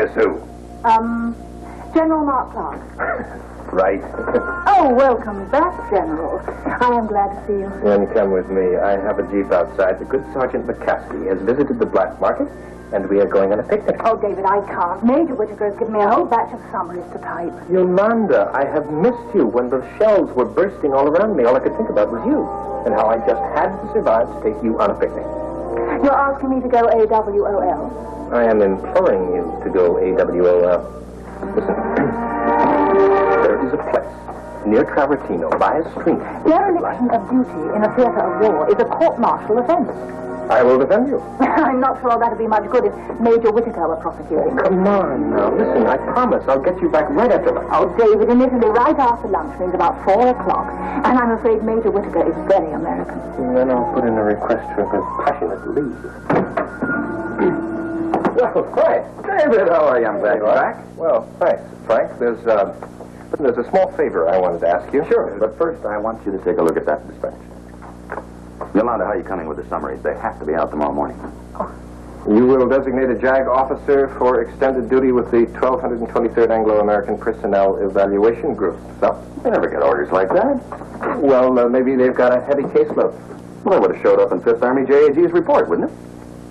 Guess who? General Mark Clark. Right. Oh, welcome back, General. I am glad to see you. Then come with me. I have a jeep outside. The good Sergeant McCaskey has visited the black market, and we are going on a picnic. Oh, David, I can't. Major Whittaker has given me a whole batch of summaries to type. Yolanda, I have missed you when the shells were bursting all around me. All I could think about was you, and how I just had to survive to take you on a picnic. You're asking me to go AWOL? I am imploring you to go AWOL. Listen, there is a place near Travertino by a stream. Dereliction of duty in a theater of war is a court-martial offense. I will defend you. I'm not sure that'd be much good if Major Whittaker were prosecuting. Come on now. Listen, I promise I'll get you back right after lunch. Oh, David, in Italy, right after lunch means about 4 o'clock. And I'm afraid Major Whittaker is very American. And then I'll put in a request for compassionate leave. Well, Frank. David, how are you? I'm glad you're back. Well, thanks, Frank. There's a small favor I wanted to ask you. Sure, but first I want you to take a look at that dispatch. Yolanda, how are you coming with the summaries? They have to be out tomorrow morning. You will designate a JAG officer for extended duty with the 1223rd Anglo-American Personnel Evaluation Group. So? They never get orders like that. Well, maybe they've got a heavy caseload. Well, it would have showed up in 5th Army JAG's report, wouldn't it?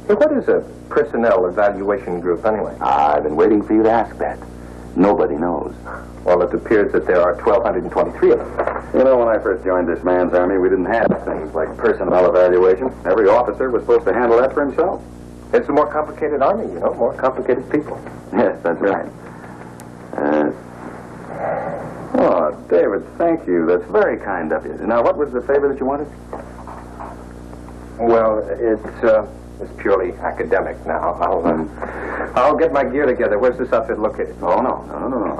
But what is a Personnel Evaluation Group, anyway? I've been waiting for you to ask that. Nobody knows. Well, it appears that there are 1,223 of them. You know, when I first joined this man's army, we didn't have things like personnel evaluation. Every officer was supposed to handle that for himself. It's a more complicated army, you know, more complicated people. Yes, that's right. Oh, David, thank you. That's very kind of you. Now, what was the favor that you wanted? Well, it's purely academic now. I'll get my gear together. Where's this outfit located? Oh, no.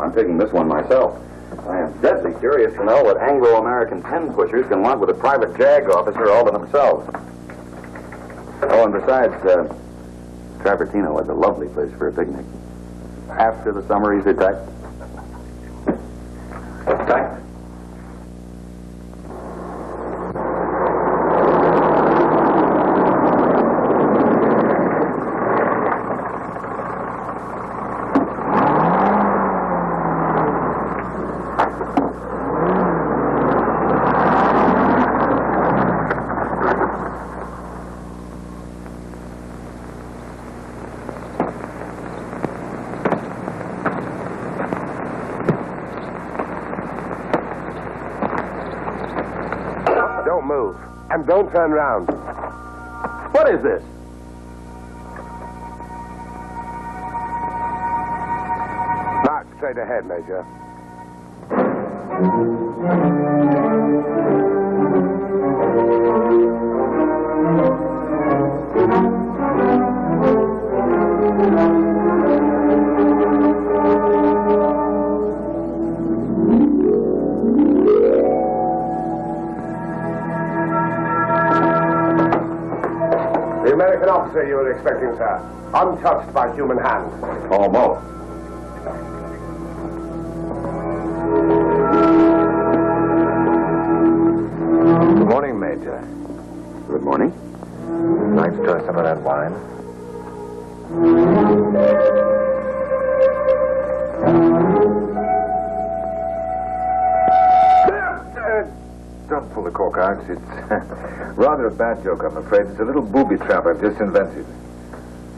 I'm taking this one myself. I am deadly curious to know what Anglo-American pen-pushers can want with a private JAG officer all to themselves. Oh, and besides, Travertino is a lovely place for a picnic. After the summaries are typed. Typed? And don't turn round. What is this? March straight ahead, Major. The American officer you were expecting, sir. Untouched by human hand. Almost. Good morning, Major. Good morning. Like to try some of that wine? Don't pull the cork out. It's rather a bad joke, I'm afraid. It's a little booby trap I've just invented.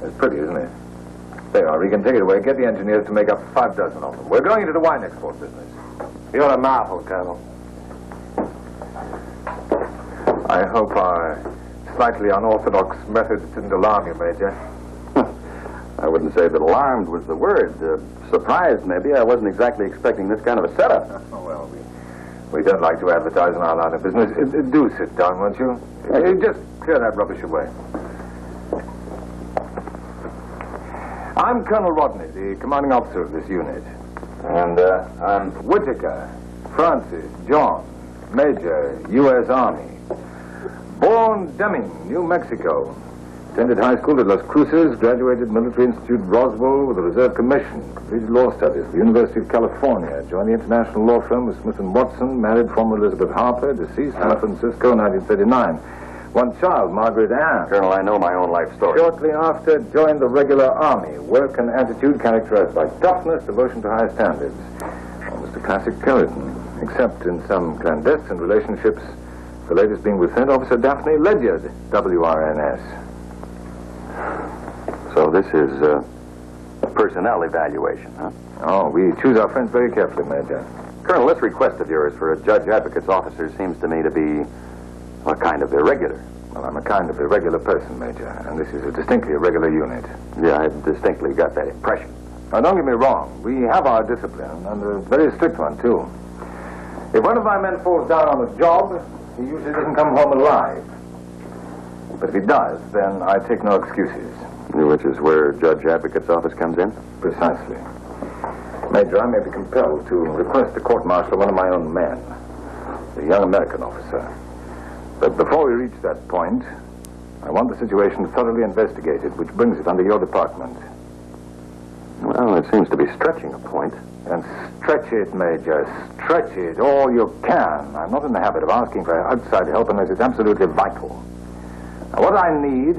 It's pretty, isn't it? There you are. We can take it away. Get the engineers to make up 6 of them. We're going into the wine export business. You're a marvel, Colonel. I hope our slightly unorthodox methods didn't alarm you, Major. I wouldn't say that alarmed was the word. Surprised, maybe. I wasn't exactly expecting this kind of a setup. Oh, well, we don't like to advertise in our line of business. Do sit down, won't you? Just clear that rubbish away. I'm Colonel Rodney, the commanding officer of this unit. And I'm Whittaker, Francis, John, Major, U.S. Army. Born Deming, New Mexico. Attended high school at Las Cruces, graduated Military Institute Roswell with a reserve commission, completed law studies at the University of California, joined the international law firm of Smith & Watson, married former Elizabeth Harper, deceased, San Francisco, 1939. One child, Margaret Ann. Colonel, I know my own life story. Shortly after, joined the regular army. Work and attitude characterized by toughness, devotion to high standards. Almost a classic Puritan, except in some clandestine relationships, the latest being with Third Officer Daphne Ledyard, WRNS. So this is a personnel evaluation, huh? Oh, we choose our friends very carefully, Major. Colonel, this request of yours for a judge advocate's officer seems to me to be a kind of irregular. Well, I'm a kind of irregular person, Major, and this is a distinctly irregular unit. Yeah, I distinctly got that impression. Now, don't get me wrong. We have our discipline, and a very strict one, too. If one of my men falls down on the job, he usually doesn't come home alive. But if he does, then I take no excuses. Which is where Judge Advocate's office comes in? Precisely. Major, I may be compelled to request the court-martial of one of my own men, the young American officer. But before we reach that point, I want the situation thoroughly investigated, which brings it under your department. Well, it seems to be stretching a point. And stretch it, Major. Stretch it all you can. I'm not in the habit of asking for outside help unless it's absolutely vital. Now, what I need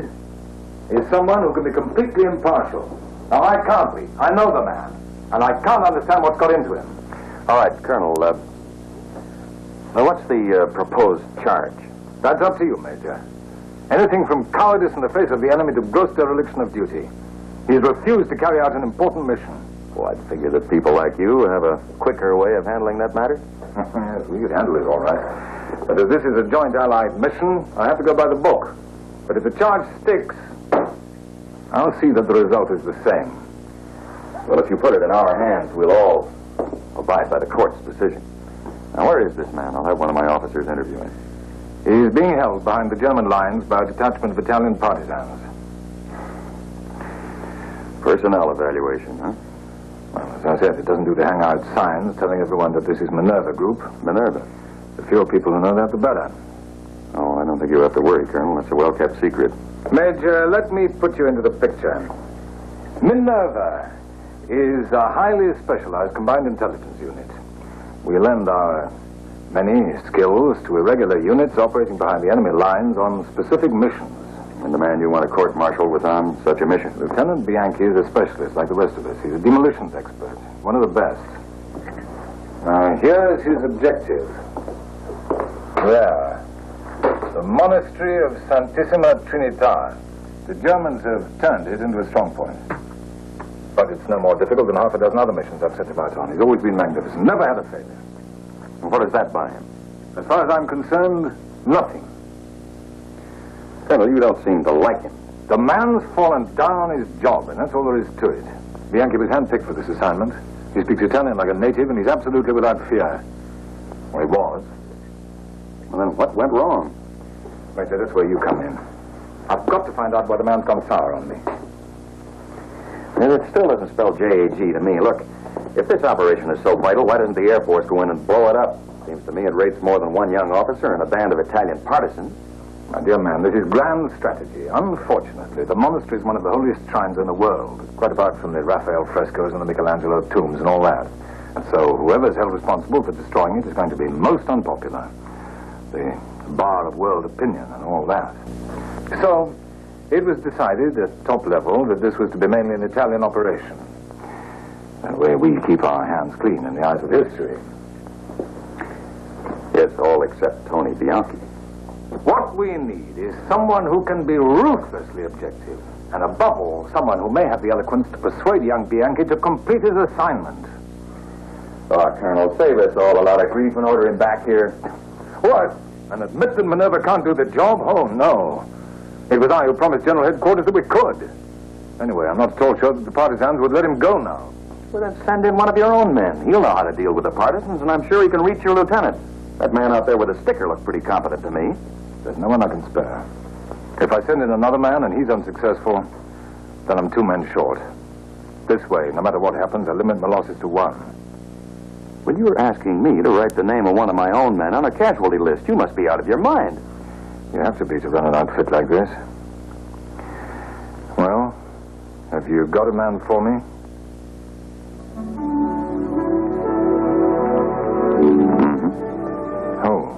is someone who can be completely impartial. Now, I can't be. I know the man. And I can't understand what's got into him. All right, Colonel, now what's the proposed charge? That's up to you, Major. Anything from cowardice in the face of the enemy to gross dereliction of duty. He's refused to carry out an important mission. Well, I'd figure that people like you have a quicker way of handling that matter. Yes, we could handle it all right. But if this is a joint Allied mission, I have to go by the book. But if the charge sticks, I'll see that the result is the same. Well, if you put it in our hands, we'll all abide by the court's decision. Now, where is this man? I'll have one of my officers interview him. He's being held behind the German lines by a detachment of Italian partisans. Personnel evaluation, huh? Well, as I said, it doesn't do to hang out signs telling everyone that this is Minerva Group. Minerva? The fewer people who know that, the better. Oh, I don't think you have to worry, Colonel. It's a well-kept secret. Major, let me put you into the picture. Minerva is a highly specialized combined intelligence unit. We lend our many skills to irregular units operating behind the enemy lines on specific missions. And the man you want a court-martial was on such a mission? Lieutenant Bianchi is a specialist like the rest of us. He's a demolitions expert, one of the best. Now, here's his objective. There. The monastery of Santissima Trinita. The Germans have turned it into a strong point. But it's no more difficult than half a dozen other missions I've set him out on. He's always been magnificent. Never had a failure. And what does that buy him? As far as I'm concerned, nothing. Colonel, you don't seem to like him. The man's fallen down on his job, and that's all there is to it. Bianchi was handpicked for this assignment. He speaks Italian like a native, and he's absolutely without fear. Well, he was. Well, then what went wrong? Major, that's where you come in. I've got to find out why the man's gone sour on me. And it still doesn't spell JAG to me. Look, if this operation is so vital, why doesn't the Air Force go in and blow it up? Seems to me it rates more than one young officer and a band of Italian partisans. My dear man, this is grand strategy. Unfortunately, the monastery is one of the holiest shrines in the world, quite apart from the Raphael frescoes and the Michelangelo tombs and all that. And so whoever's held responsible for destroying it is going to be most unpopular. The bar of world opinion and all that. So it was decided at top level that this was to be mainly an Italian operation. That way we keep our hands clean in the eyes of history. Yes, all except Tony Bianchi. What we need is someone who can be ruthlessly objective. And above all, someone who may have the eloquence to persuade young Bianchi to complete his assignment. Oh, Colonel, save us all a lot of grief and order him back here. What? And admit that Minerva can't do the job? Oh, no. It was I who promised General Headquarters that we could. Anyway, I'm not at all sure that the partisans would let him go now. Well, then send in one of your own men. He'll know how to deal with the partisans, and I'm sure he can reach your lieutenant. That man out there with a sticker looked pretty competent to me. There's no one I can spare. If I send in another man and he's unsuccessful, then I'm 2 men short. This way, no matter what happens, I limit my losses to 1. Well, you're asking me to write the name of one of my own men on a casualty list. You must be out of your mind. You have to be to run an outfit like this. Well, have you got a man for me? Oh.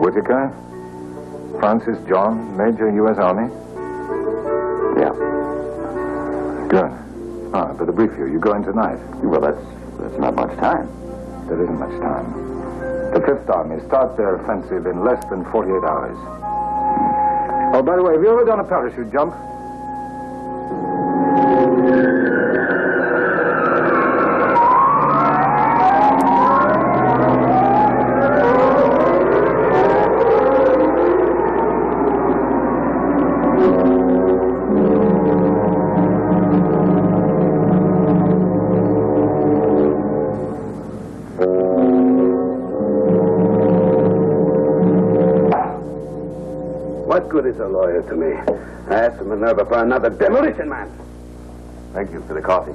Whitaker? Francis John, Major, U.S. Army? Yeah. Good. Ah, I better brief you. You go in tonight. Well, that's not much time. There isn't much time. The Fifth Army start their offensive in less than 48 hours. Oh, by the way, have you ever done a parachute jump? What good is a lawyer to me? I asked for Minerva for another demolition man. Thank you for the coffee.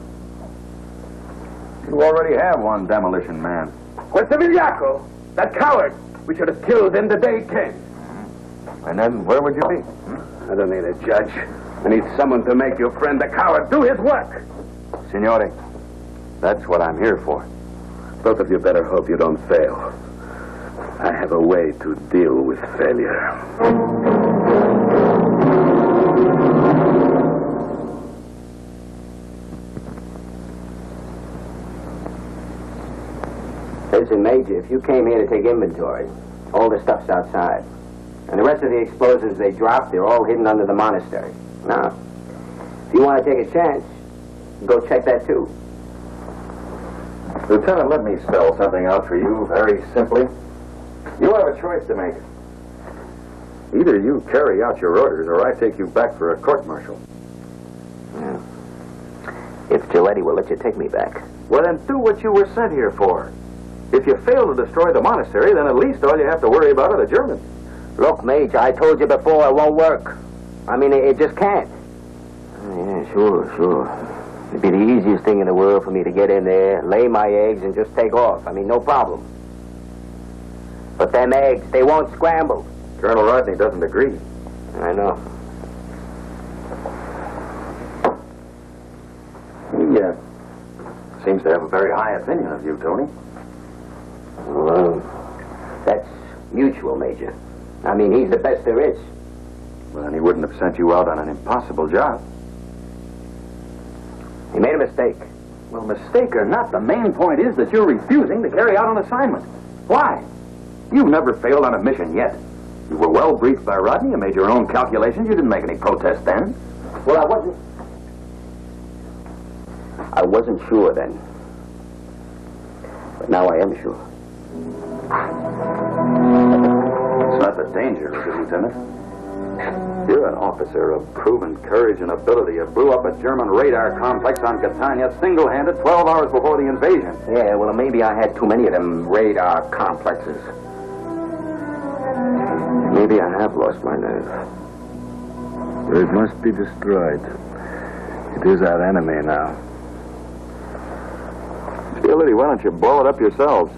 You already have one demolition man. Where's the Villaco? That coward. We should have killed him the day he came. And then where would you be? I don't need a judge. I need someone to make your friend the coward do his work. Signore, that's what I'm here for. Both of you better hope you don't fail. I have a way to deal with failure. Listen, Major, if you came here to take inventory, all the stuff's outside. And the rest of the explosives they dropped, they're all hidden under the monastery. Now, if you want to take a chance, go check that too. Lieutenant, let me spell something out for you very simply. You have a choice to make. Either you carry out your orders or I take you back for a court-martial. Yeah. If Giletti will let you take me back. Well, then do what you were sent here for. If you fail to destroy the monastery, then at least all you have to worry about are the Germans. Look, Major, I told you before it won't work. I mean, it just can't. Yeah, sure. It'd be the easiest thing in the world for me to get in there, lay my eggs, and just take off. I mean, no problem. But them eggs, they won't scramble. Colonel Rodney doesn't agree. I know. He seems to have a very high opinion of you, Tony. Well, that's mutual, Major. I mean, he's the best there is. Well, then he wouldn't have sent you out on an impossible job. He made a mistake. Well, mistake or not, the main point is that you're refusing to carry out an assignment. Why? You've never failed on a mission yet. You were well briefed by Rodney. You made your own calculations. You didn't make any protest then. Well, I wasn't sure then. But now I am sure. It's not the danger, is it, Lieutenant? You're an officer of proven courage and ability. You blew up a German radar complex on Catania single-handed 12 hours before the invasion. Yeah, well, maybe I had too many of them radar complexes. Maybe I have lost my nerve. It must be destroyed. It is our enemy now. Gilly, why don't you blow it up yourselves?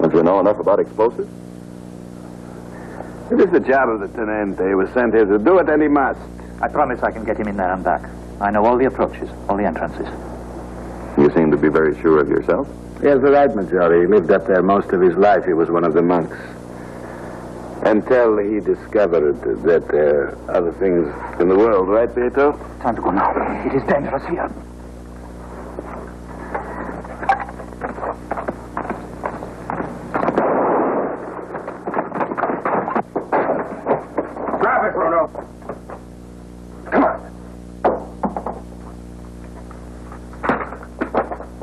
Don't you know enough about explosives? It is the job of the Tenente. He was sent here to do it, and he must. I promise I can get him in there and back. I know all the approaches, all the entrances. You seem to be very sure of yourself. He has the right majority. He lived up there most of his life. He was one of the monks. Until he discovered that there are other things in the world, right, Pietro? Time to go now. It is dangerous here. Grab it, Bruno. Come on.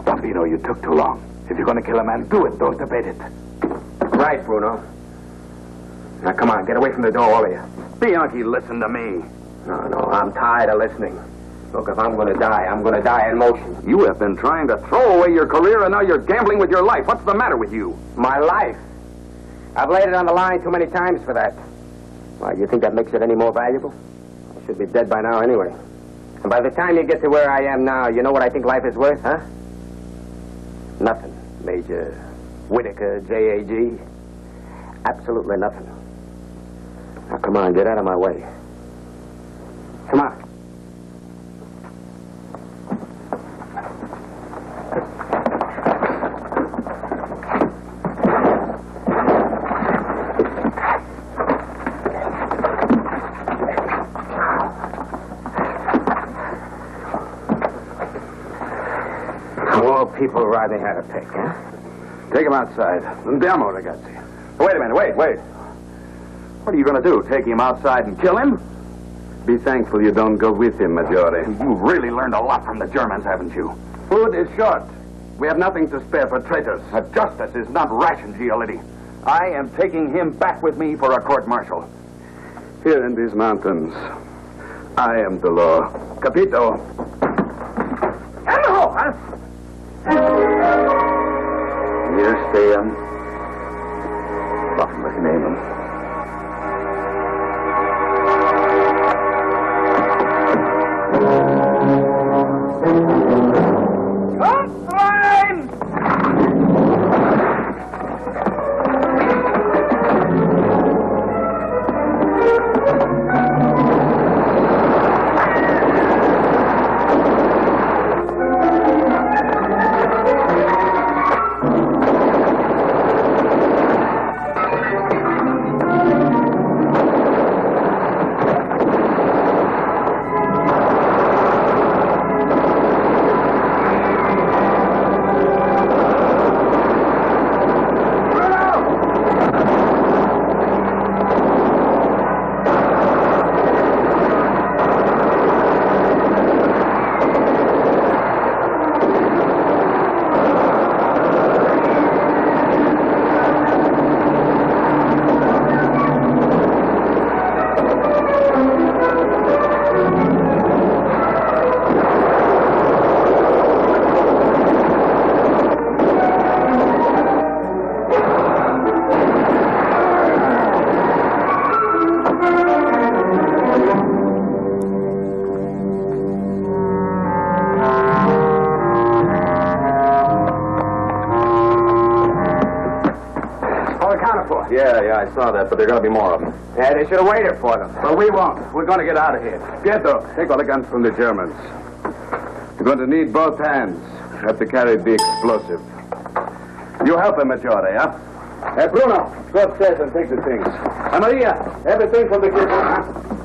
Bambino, you took too long. If you're going to kill a man, do it. Don't debate it. Right, Bruno. Now, come on, get away from the door, all of you. Bianchi, listen to me. No, I'm tired of listening. Look, if I'm going to die, I'm going to die in motion. You have been trying to throw away your career, and now you're gambling with your life. What's the matter with you? My life. I've laid it on the line too many times for that. Why, you think that makes it any more valuable? I should be dead by now anyway. And by the time you get to where I am now, you know what I think life is worth, huh? Nothing, Major Whitaker, JAG. Absolutely nothing. Now, come on, get out of my way. Come on. people riding had a pick, huh? Take him outside. Andiamo, ragazzi. Wait a minute, wait. What are you going to do? Take him outside and kill him? Be thankful you don't go with him, Maggiore. You've really learned a lot from the Germans, haven't you? Food is short. We have nothing to spare for traitors. Justice is not ration, Giolitti. I am taking him back with me for a court-martial. Here in these mountains, I am the law. Capito? Hier stehen. Waffen wegnemen. Yeah, I saw that, but there are going to be more of them. Yeah, they should have waited for them. But we won't. We're going to get out of here. Pietro, take all the guns from the Germans. You're going to need both hands. You have to carry the explosive. You help him, Maggiore, huh? Hey, Bruno, go upstairs and take the things. And Maria, everything from the kitchen, huh?